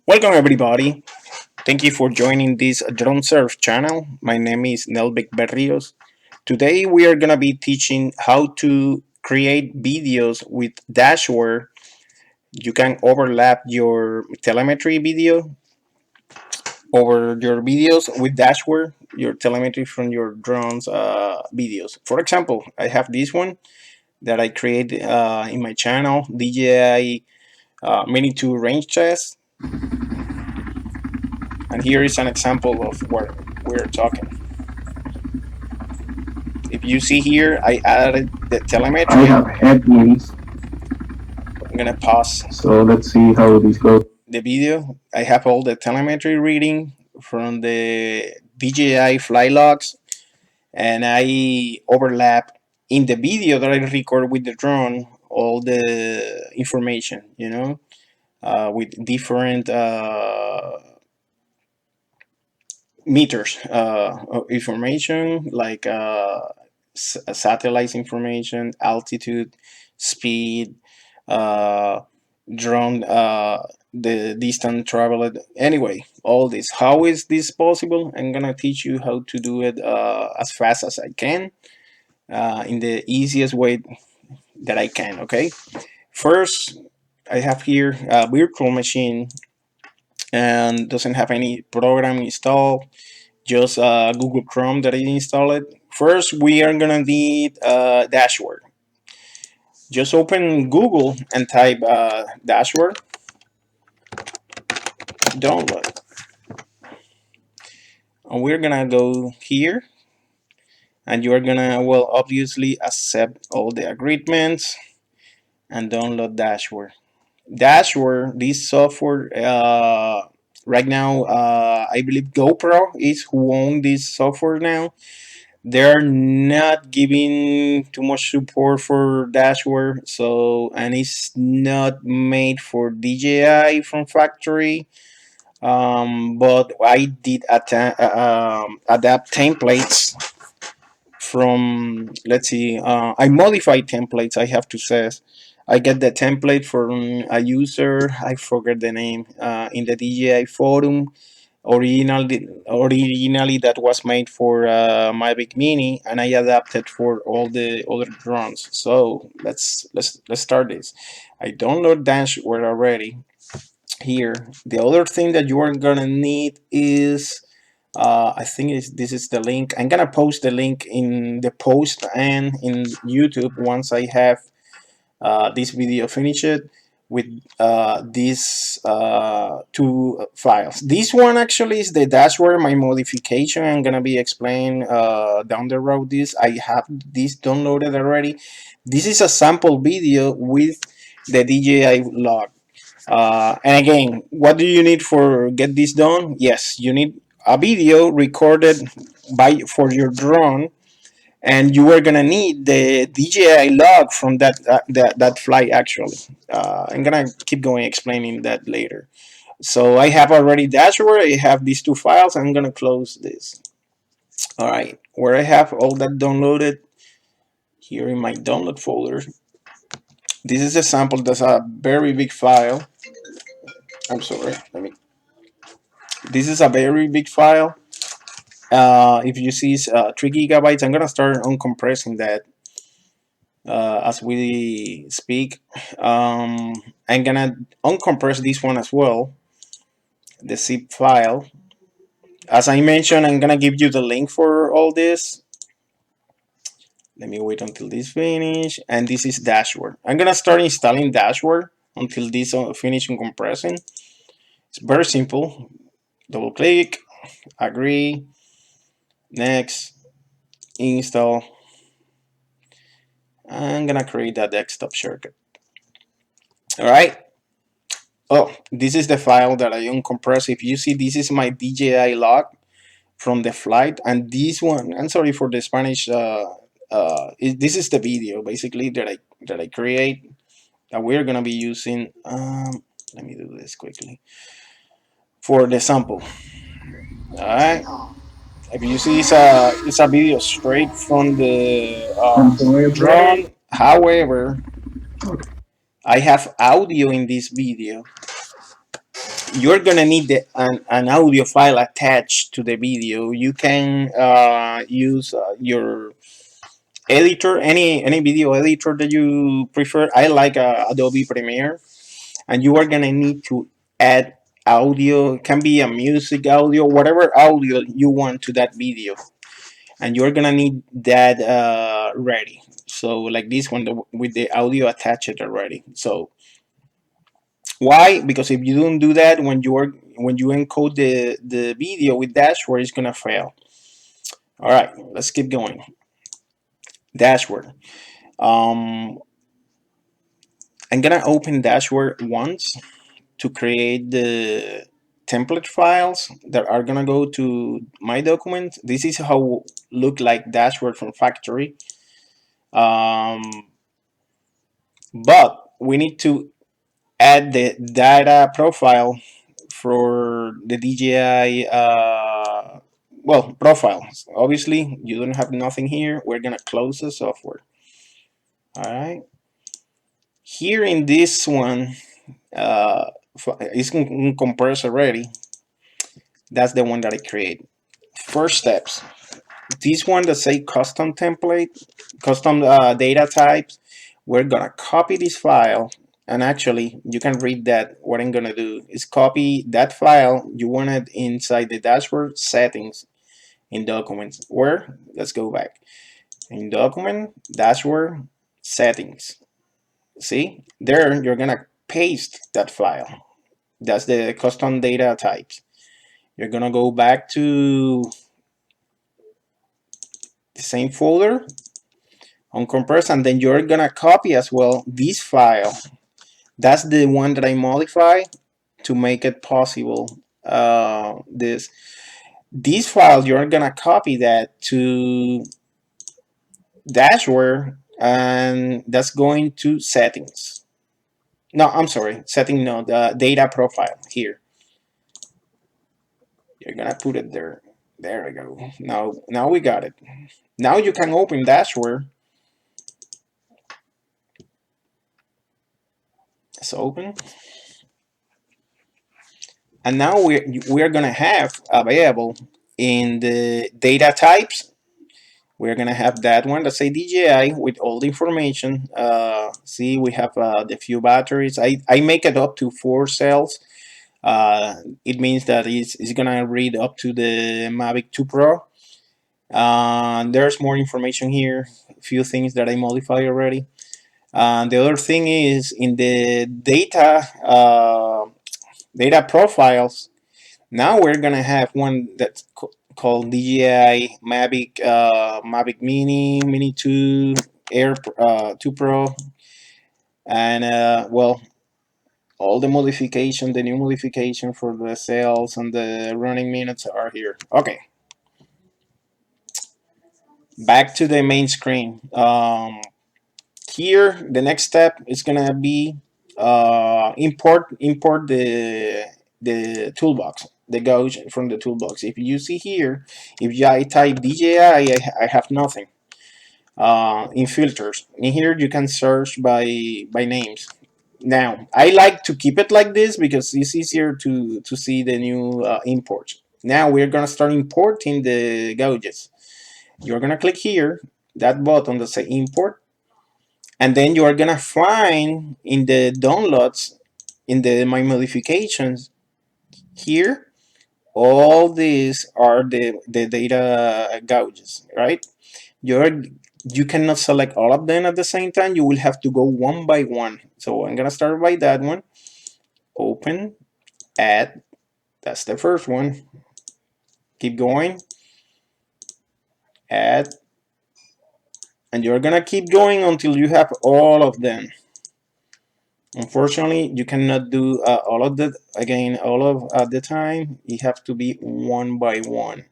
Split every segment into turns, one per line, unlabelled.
Welcome everybody. Thank you for joining this drone surf channel. My name is Nelvic Berrios. Today we are gonna be teaching how to create videos with Dashware. You can overlap your telemetry video over your videos with Dashware, your telemetry from your drones videos. For example, I have this one that I create in my channel, DJI Mini 2 range test, and here is an example of what we're talking. If you see here, I added the telemetry.
I have headwinds,
I'm gonna pause
so let's see how this goes.
the video. I have all the telemetry reading from the DJI fly logs, and I overlap in the video that I record with the drone all the information, with different meters of information like satellite information, altitude, speed, uh, drone, the distance traveled. Anyway, all this. How is this possible? I'm gonna teach you how to do it as fast as I can, in the easiest way that I can. Okay. First, I have here a virtual machine and doesn't have any program installed, just Google Chrome that I installed. First, we are gonna need Dashware. Just open Google and type Dashware, download, and we're gonna go here, and you are gonna, well, obviously accept all the agreements and download Dashware. Dashware, this software, right now, I believe GoPro is who own this software now. They're not giving too much support for Dashware, so, and it's not made for DJI from factory. But I did adapt templates from, let's see, I modified templates, I have to say. I get the template from a user, I forget the name, in the DJI forum. Originally that was made for Mavic Mini, and I adapted for all the other drones. So let's start this. I download Dashware already. Here, the other thing that you are gonna need is, I think this is the link. I'm gonna post the link in the post and in YouTube once I have this video finished with these two files. This one actually is the Dashware, my modification. I'm gonna be explaining down the road. This I have this downloaded already. This is a sample video with the DJI log. And again, what do you need for get this done? Yes, you need a video recorded by for your drone, and you are gonna need the DJI log from that flight. Actually, I'm gonna keep going explaining that later. So I have already Dashware. I have these two files. I'm gonna close this. All right, where I have all that downloaded here in my download folder. This is a sample. That's a very big file. I'm sorry. Let me. This is a very big file. If you see 3 gigabytes, I'm gonna start uncompressing that as we speak. I'm gonna uncompress this one as well, the zip file. As I mentioned, I'm gonna give you the link for all this. Let me wait until this finish, and this is Dashware. I'm gonna start installing Dashware until this finish compressing. It's very simple. Double click, agree, next, install. I'm gonna create a desktop shortcut. All right. Oh, this is the file that I uncompress. If you see, this is my DJI log from the flight, and this one. I'm sorry for the Spanish. This is the video basically that I create that we're gonna be using. Let me do this quickly for the sample. All right. If you see, it's a video straight from the drone. However, I have audio in this video. you're gonna need an audio file attached to the video. You can use your editor, any video editor that you prefer. I like Adobe Premiere, and you are gonna need to add audio. It can be a music audio, whatever audio you want to that video, and you're gonna need that ready. So like this one with the audio attached already. So why? Because if you don't do that, when you encode the video with Dashware, it's gonna fail. All right, let's keep going. Dashware. Um, I'm gonna open Dashware once to create the template files that are gonna go to my document. This is how look like Dashware from factory. Um, but we need to add the data profile for the DJI profiles. Obviously, you don't have nothing here. We're gonna close the software. All right. Here in this one, uh, it's compressed already. That's the one that I create. First steps. This one that say custom template, custom data types. We're gonna copy this file, and actually you can read that. What I'm gonna do is copy that file. You want it inside the dashboard settings in documents. Where? Let's go back. In document, dashboard, settings. See? There you're gonna paste that file. That's the custom data types. You're gonna go back to the same folder on compress, and then you're gonna copy as well this file. That's the one that I modify to make it possible. This file, you're gonna copy that to Dashware, and that's going to settings. No, I'm sorry, setting, no, the data profile here. You're gonna put it there. There we go. Now we got it. Now you can open Dashware. Let's open. And now we're gonna have available in the data types. We're gonna have that one that say DJI with all the information. See, we have the few batteries. I make it up to 4 cells. It means that it's gonna read up to the Mavic 2 Pro. There's more information here. A few things that I modify already. The other thing is in the data profiles. Now we're gonna have one that's called DJI Mavic Mavic Mini, Mini 2, Air 2 Pro, and all the modification, the new modification for the sales and the running minutes are here. Okay, back to the main screen. Here, the next step is gonna be import the toolbox, the gauge from the toolbox. If you see here, if I type DJI, I have nothing. In filters, in here you can search by names. Now I like to keep it like this because it's easier to see the new imports. Now we're gonna start importing the gauges. You're gonna click here, that button that say import, and then you are gonna find in the downloads, in the my modifications here, all these are the data gauges, right? You cannot select all of them at the same time. You will have to go one by one. So I'm gonna start by that one. Open, add, that's the first one. Keep going, add, and you're gonna keep going until you have all of them. Unfortunately, you cannot do all of the again all of at the time. You have to be one by one.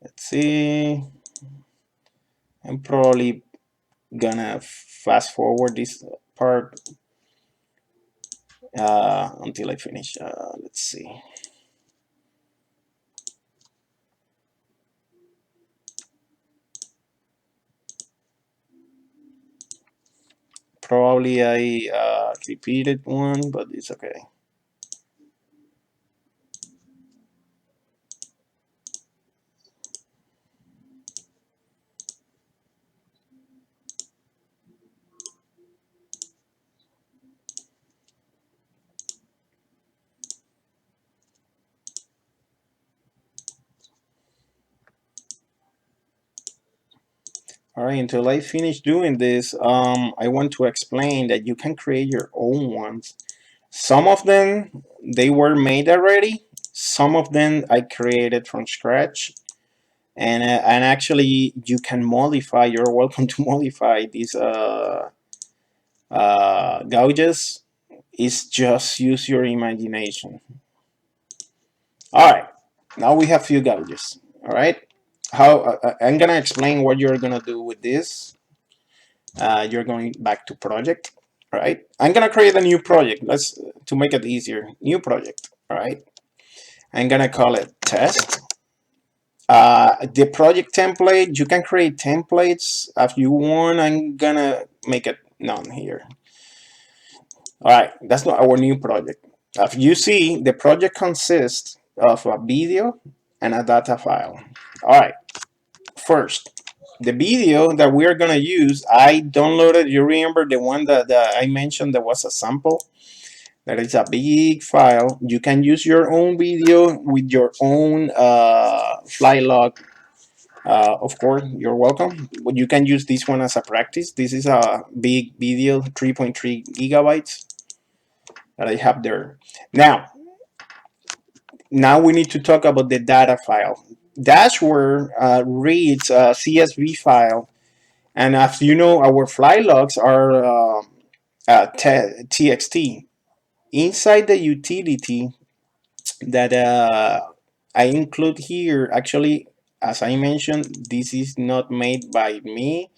Let's see. I'm probably gonna fast forward this part until I finish. Let's see. Probably I repeated one, but it's okay. All right, until I finish doing this, I want to explain that you can create your own ones. Some of them, they were made already. Some of them I created from scratch. And actually, you can modify, you're welcome to modify these gouges. It's just use your imagination. All right, now we have few gouges. All right, how I'm gonna explain what you're gonna do with this. You're going back to project. All right, I'm gonna create a new project. Let's to make it easier. New project. All right, I'm gonna call it test. The project template, you can create templates if you want. I'm gonna make it none here. All right, that's not our new project. As you see, the project consists of a video and a data file. All right, first, the video that we are gonna use, I downloaded, you remember the one that I mentioned that was a sample? That is a big file. You can use your own video with your own fly log. Of course, you're welcome. But you can use this one as a practice. This is a big video, 3.3 gigabytes that I have there. Now we need to talk about the data file. Dashware reads a CSV file, and as you know, our fly logs are TXT. Inside the utility that I include here, actually, as I mentioned, this is not made by me.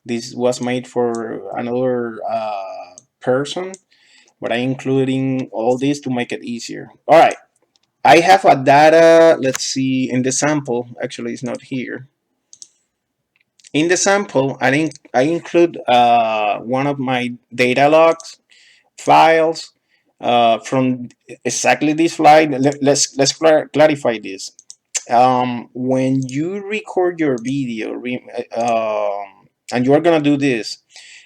This was made for another person, but I'm including all this to make it easier. All right, I have a data, let's see, in the sample, actually it's not here. In the sample, I include one of my data logs files from exactly this slide. Let's clarify this. When you record your video, and you're gonna do this,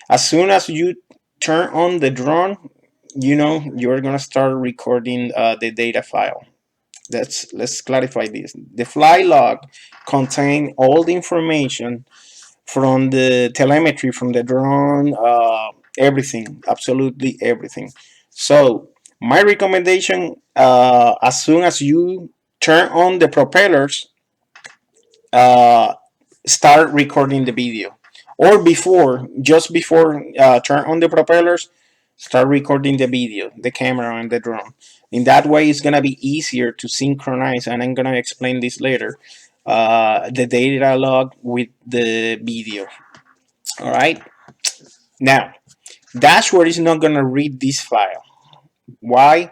as soon as you turn on the drone, you know you're gonna start recording the data file. Let's clarify this. The fly log contain all the information from the telemetry, from the drone, everything, absolutely everything. So my recommendation, as soon as you turn on the propellers, uh, start recording the video, or before, just before turn on the propellers, start recording the video, the camera and the drone. In that way, it's gonna be easier to synchronize, and I'm gonna explain this later. The data log with the video. All right. Now, Dashware is not gonna read this file. Why?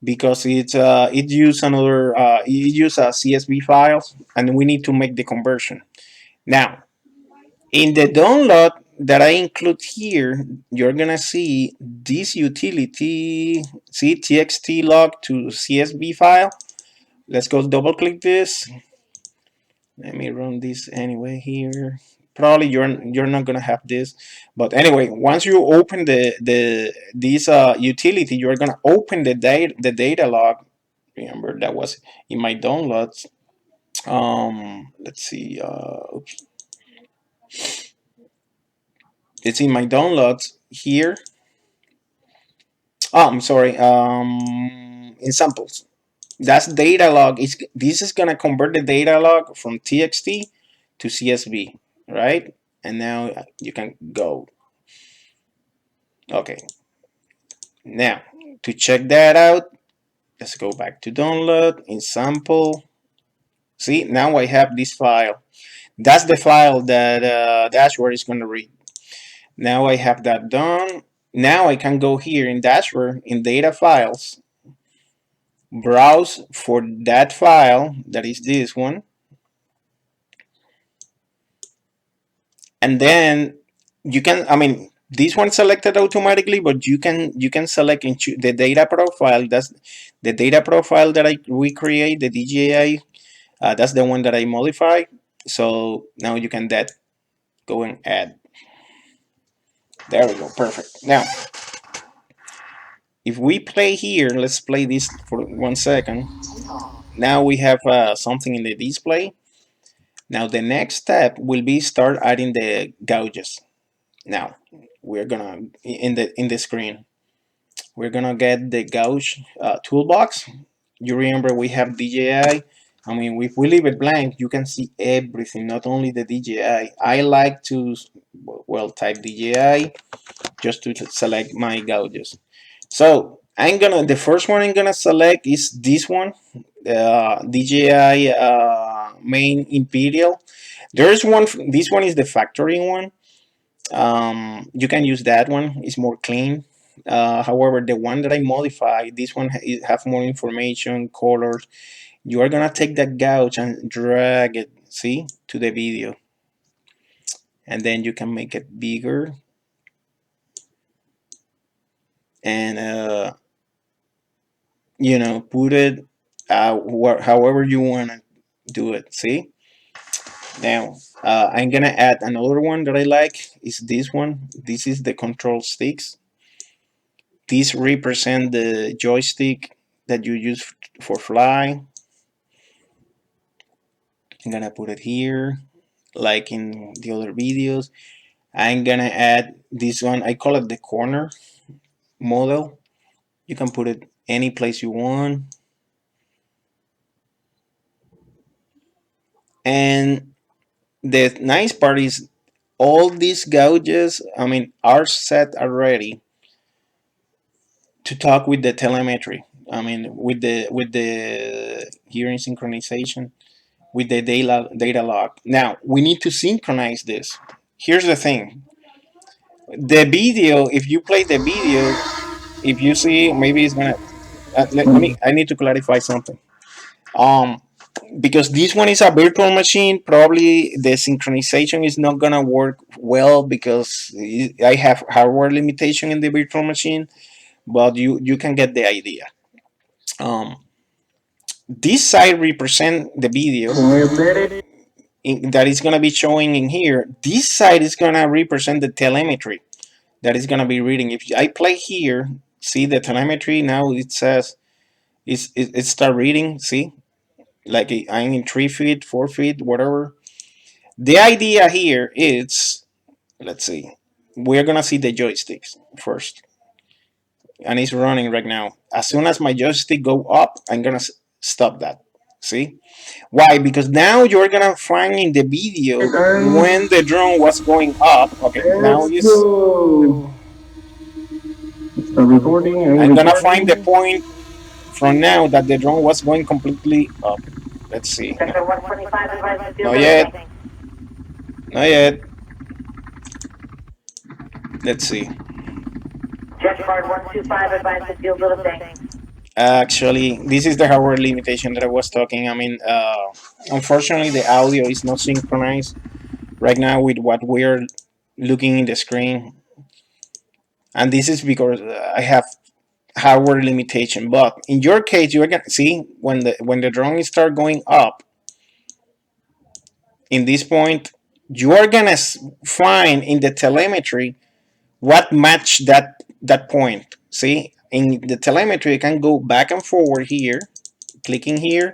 Because it use another it use a CSV files, and we need to make the conversion. Now, in the download that I include here, you're gonna see this utility, see txt log to CSV file. Let's go double click this. Let me run this anyway here. Probably you're not gonna have this, but anyway, once you open the this utility, you're gonna open the data log. Remember that was in my downloads. Let's see. Oops, it's in my downloads here. Oh, I'm sorry. In samples. That's data log. This is gonna convert the data log from TXT to CSV, right? And now you can go. Okay. Now to check that out, let's go back to download in sample. See, now I have this file. That's the file that Dashware is gonna read. Now I have that done. Now I can go here in Dashware in data files, browse for that file, that is this one, and then you can, I mean, this one selected automatically, but you can select into the data profile. That's the data profile that we create, the DJI. That's the one that I modify. So now you can go and add. There we go, perfect. Now, if we play here, let's play this for 1 second. Now we have something in the display. Now the next step will be start adding the gauges. Now we're gonna in the screen. We're gonna get the gauge toolbox. You remember we have DJI. I mean, if we leave it blank, you can see everything, not only the DJI. I like to, well, type DJI just to select my gauges. So the first one I'm gonna select is this one, DJI main Imperial. There's one, this one is the factory one. You can use that one, it's more clean. However, the one that I modified, this one have more information, colors. You are gonna take that gouge and drag it, see, to the video, and then you can make it bigger and put it however you wanna do it. See, now I'm gonna add another one that I like. Is this one? This is the control sticks. These represent the joystick that you use for fly. I'm gonna put it here, like in the other videos. I'm gonna add this one. I call it the corner model. You can put it any place you want. And the nice part is all these gauges, I mean, are set already to talk with the telemetry. I mean, with the hearing synchronization, with the data log. Now we need to synchronize this. Here's the thing: the video. If you play the video, if you see, maybe it's gonna. I need to clarify something. Um, because this one is a virtual machine, probably the synchronization is not gonna work well because I have hardware limitation in the virtual machine. But you can get the idea. Um, this side represent the video that is going to be showing in here. This side is going to represent the telemetry that is going to be reading. If I play here, see the telemetry now, it says it start reading. See, like I'm in 3 feet, 4 feet, whatever. The idea here is, let's see, we're gonna see the joysticks first, and it's running right now. As soon as my joystick go up, I'm gonna stop that. See, why? Because now you're gonna find in the video when the drone was going up. Okay, now
Let's
it's.
go. Start recording and
I'm gonna find the
recording.
point from now that the drone was going completely up. Let's see.
Sector 125 advised to field
Not yet.
everything.
Not yet. Let's see.
Jet card 125 advised to field everything.
Actually, this is the hardware limitation that I was talking. I mean, unfortunately, the audio is not synchronized right now with what we're looking in the screen, and this is because I have hardware limitation. But in your case, you're gonna see when the drone start going up. In this point, you are gonna find in the telemetry what match that point. See, in the telemetry, you can go back and forward here, clicking here.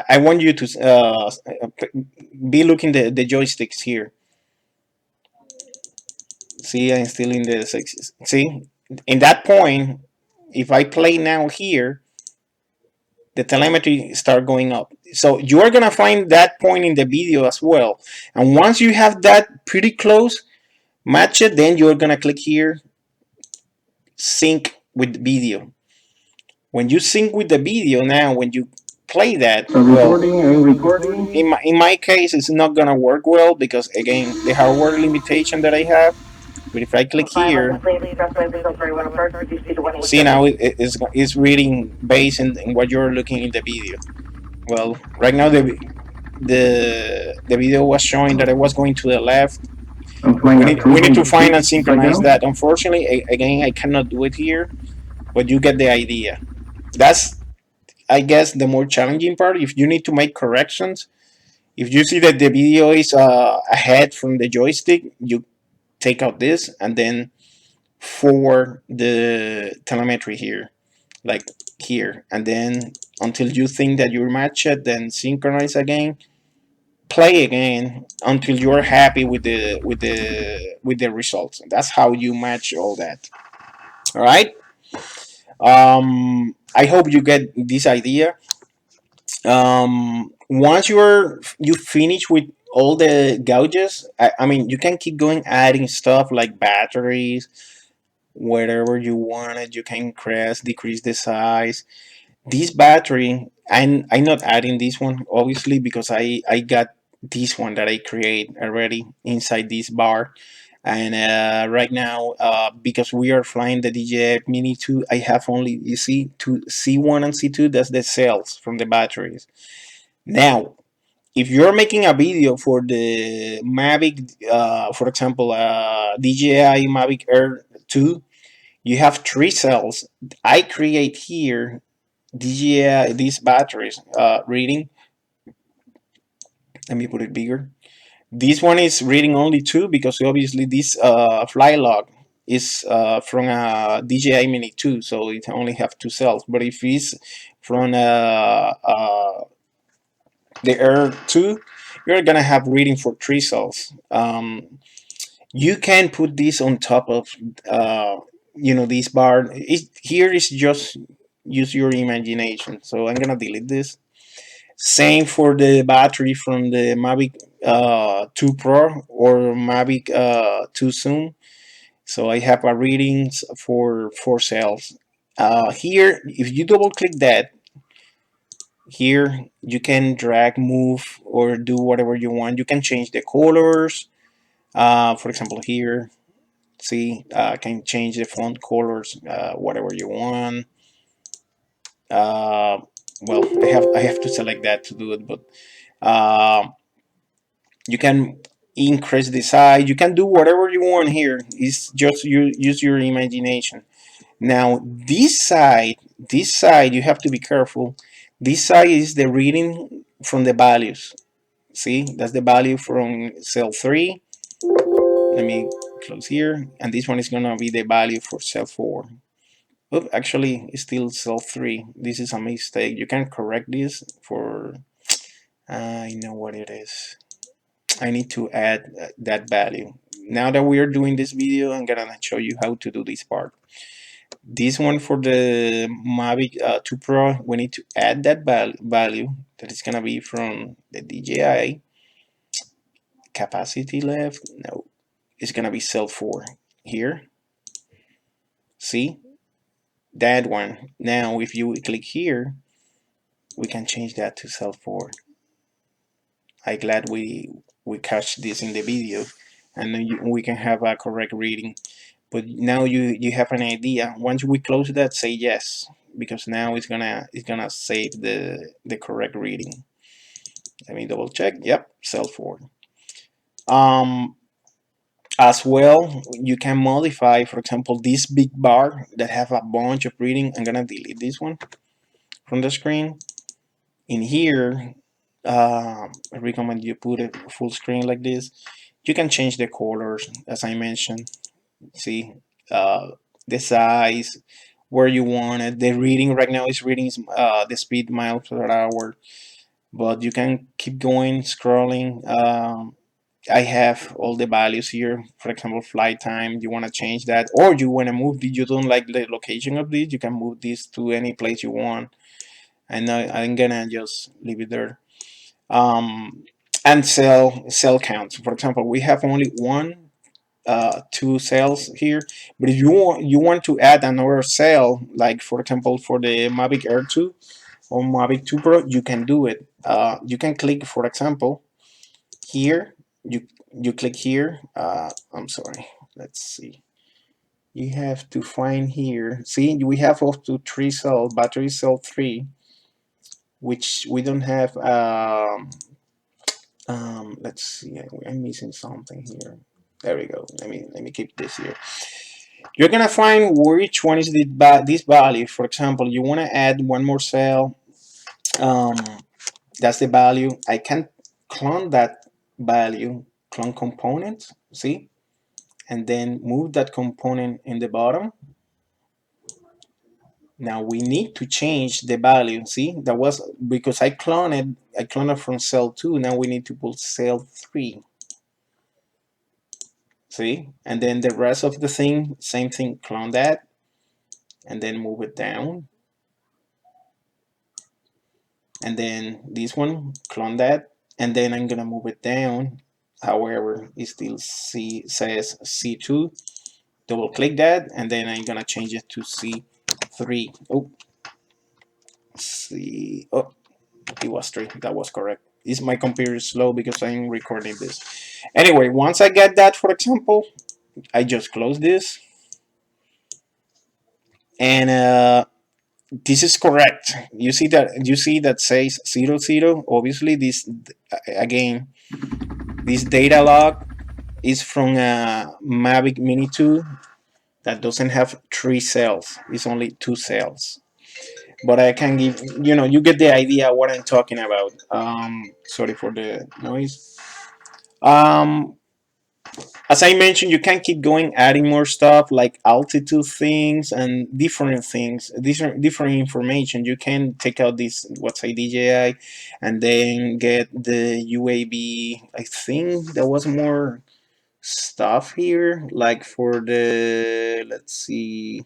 I want you to be looking the joysticks here. See, I'm still in the 6s. See, in that point, if I play now here, the telemetry start going up. So you are gonna find that point in the video as well. And once you have that pretty close, match it, then you're gonna click here, sync with video. When you sync with the video now, when you play that,
Start recording and recording.
in my case, it's not gonna work well because again, the hardware limitation that I have. But if I click here, see now it's reading based in what you're looking in the video. Well, right now the video was showing that I was going to the left.
I'm flying at
We need to find and
200 feet right
synchronize
now.
that. Unfortunately, again, I cannot do it here, but you get the idea. That's, I guess, the more challenging part. If you need to make corrections, if you see that the video is ahead from the joystick, you take out this and then forward the telemetry here, like here, and then until you think that you match it, then synchronize again, play again until you're happy with the results. That's how you match all that. All right. I hope you get this idea. Once you finish with all the gauges, I mean, you can keep going adding stuff like batteries, wherever you want it. You can increase, decrease the size. This battery, I'm not adding this one obviously because I got this one that I create already inside this bar. And right now, because we are flying the DJI Mini 2, I have only, you see, to C1 and C2, that's the cells from the batteries. Now, if you're making a video for the Mavic, for example, DJI Mavic Air 2, you have three cells. I create here DJI, these batteries reading. Let me put it bigger. This one is reading only two because obviously this fly log is from a DJI Mini 2, so it only have two cells. But if it's from the Air 2, you're gonna have reading for three cells. You can put this on top of this bar. Here is just use your imagination. So I'm gonna delete this. Same for the battery from the Mavic 2 Pro or Mavic 2 Zoom. So I have a readings for 4 cells. Here, if you double click that, here you can drag, move, or do whatever you want. You can change the colors. For example, here, see, can change the font colors, whatever you want. Uh, well, I have to select that to do it, but you can increase the size. You can do whatever you want here. It's just you use your imagination. Now this side you have to be careful. This side is the reading from the values. See, that's the value from cell 3. Let me close here, and this one is gonna be the value for cell 4. Oh, actually, it's still cell 3. This is a mistake. You can correct this for. I know what it is. I need to add that value. Now that we are doing this video, I'm gonna show you how to do this part. This one for the Mavic 2 Pro, we need to add that value that is gonna be from the DJI. Capacity left, no, it's gonna be cell 4 here. See that one. Now if you click here, we can change that to cell 4. I'm glad we catch this in the video, and then we can have a correct reading. But now you have an idea. Once we close that, say yes, because now it's gonna save the correct reading. Let me double check. Yep, cell 4. Um, as well, you can modify, for example, this big bar that have a bunch of reading. I'm gonna delete this one from the screen. In here, I recommend you put it full screen like this. You can change the colors, as I mentioned. See, uh, the size, where you want it. The reading right now is reading the speed miles per hour, but you can keep going, scrolling. I have all the values here. For example, flight time, you want to change that, or you want to move. You don't like the location of this, you can move this to any place you want. And I'm gonna just leave it there. Um, and cell counts. For example, we have only one 2 cells here, but if you want to add another cell, like for example for the Mavic Air 2 or Mavic 2 Pro, you can do it. You can click, for example, here. You click here. I'm sorry. Let's see. You have to find here. See, we have up to 3 cells, battery cell 3, which we don't have. Let's see. I'm missing something here. There we go. Let me keep this here. You're gonna find which one is this value. For example, you want to add one more cell. Um, that's the value. I can clone that value, clone component. See, and then move that component in the bottom. Now we need to change the value. See, that was because I cloned I cloned it from cell 2. Now we need to pull cell 3. See? And then the rest of the thing, same thing, clone that, and then move it down. And then this one, clone that, and then I'm gonna move it down. However, it still says C2. Double click that, and then I'm gonna change it to C3. Oh, C. Oh, it was 3. That was correct. Is my computer slow because I'm recording this? Anyway, once I get that, for example, I just close this, and this is correct. You see that says 00. Obviously, this again, this data log is from a Mavic Mini 2 that doesn't have 3 cells. It's only 2 cells. But I can give, you get the idea what I'm talking about. Sorry for the noise. Um, as I mentioned, you can keep going, adding more stuff like altitude things and different things, different information. You can take out this, what's a DJI, and then get the UAV. I think there was more stuff here, like for the, let's see,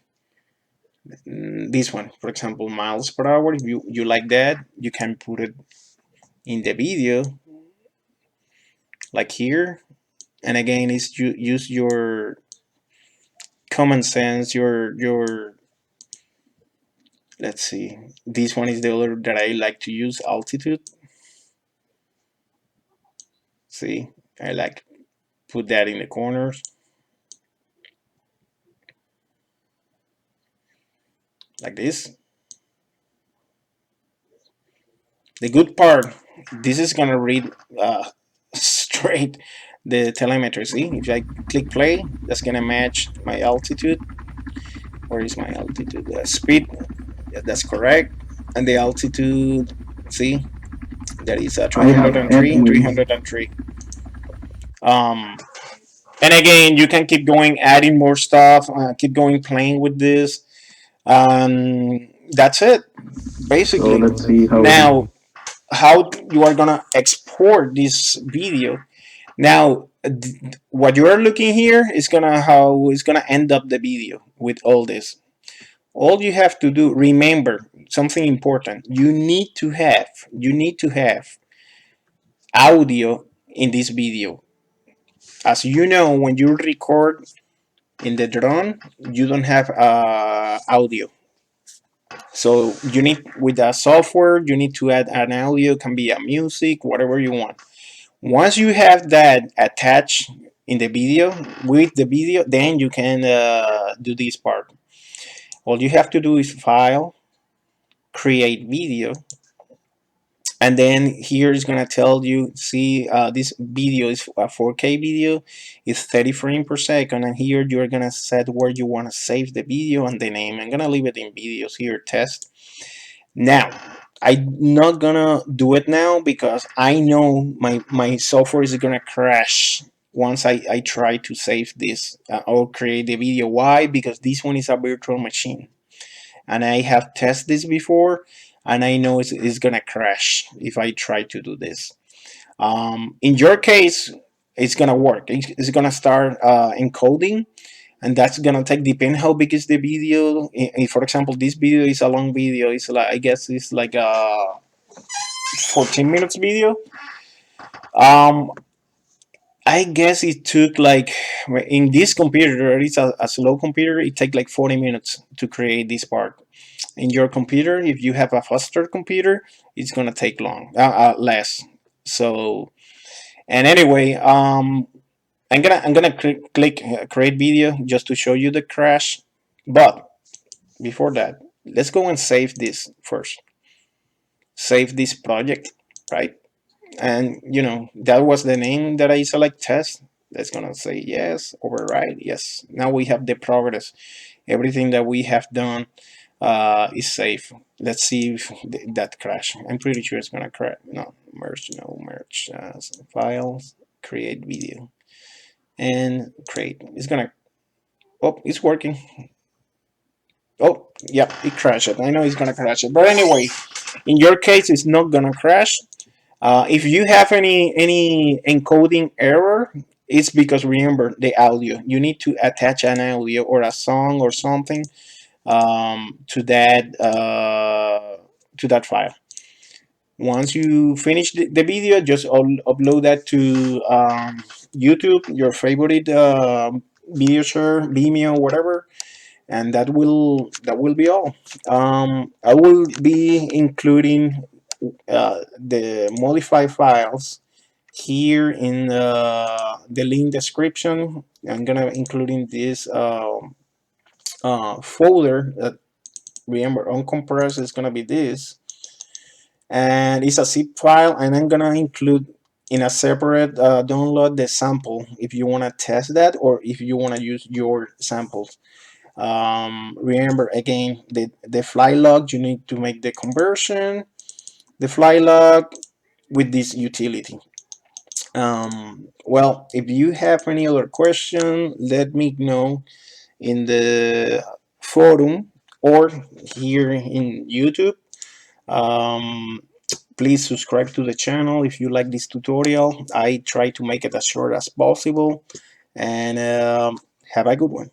this one, for example, miles per hour. If you like that, you can put it in the video, like here. And again, is you use your common sense, your let's see, this one is the other that I like to use, altitude. See, I like put that in the corners like this. The good part, this is gonna read straight the telemetry. See, if I click play, that's gonna match my altitude. Where is my altitude? Speed, yeah, that's correct. And the altitude, see, that is 303, 303. Um, and again, you can keep going, adding more stuff, keep going, playing with this. That's it,
So
basically.
let's see
Now, how you are gonna export this video? Now, what you are looking here is how it's gonna end up the video with all this. All you have to do, remember something important. You need to have audio in this video. As you know, when you record in the drone, you don't have audio. So you need, with the software, you need to add an audio. Can be a music, whatever you want. Once you have that attached in the video, with the video, then you can do this part. All you have to do is file, create video, and then here is gonna tell you, see, this video is a 4K video, it's 30 frames per second, and here you're gonna set where you want to save the video and the name. I'm gonna leave it in videos here, test. Now, I'm not gonna do it now because I know my software is gonna crash once I try to save this or create the video. Why? Because this one is a virtual machine, and I have tested this before, and I know it's gonna crash if I try to do this. In your case, it's gonna work. It's gonna start encoding, and that's gonna take, depend how big is the video. If, for example, this video is a long video, it's like, I guess it's like a 14 minutes video. um I guess it took like, in this computer, it's a slow computer, it takes like 40 minutes to create this part. In your computer, if you have a faster computer, it's gonna take less. So, and anyway, I'm gonna click create video just to show you the crash. But before that, let's go and save this first. Save this project, right? And that was the name that I select, test. That's gonna say yes, override, yes. Now we have the progress. Everything that we have done is safe. Let's see if that crash. I'm pretty sure it's gonna crash. No merge, files, create video, and create. It's gonna. Oh, it's working. Oh, yeah, it crashed. I know it's gonna crash it, but anyway, in your case, it's not gonna crash. If you have any encoding error, it's because, remember, the audio. You need to attach an audio or a song or something to that file. Once you finish the video, just upload that to YouTube, your favorite video share, Vimeo, whatever, and that will be all. I will be including the modified files here in the link description. I'm gonna include in this folder that, remember, uncompressed is gonna be this, and it's a zip file, and I'm gonna include in a separate download the sample if you want to test that, or if you want to use your samples. Remember, again, the fly log, you need to make the conversion, the fly log, with this utility. Well, if you have any other question, let me know in the forum or here in YouTube. Um, Please subscribe to the channel if you like this tutorial. I try to make it as short as possible, and have a good one.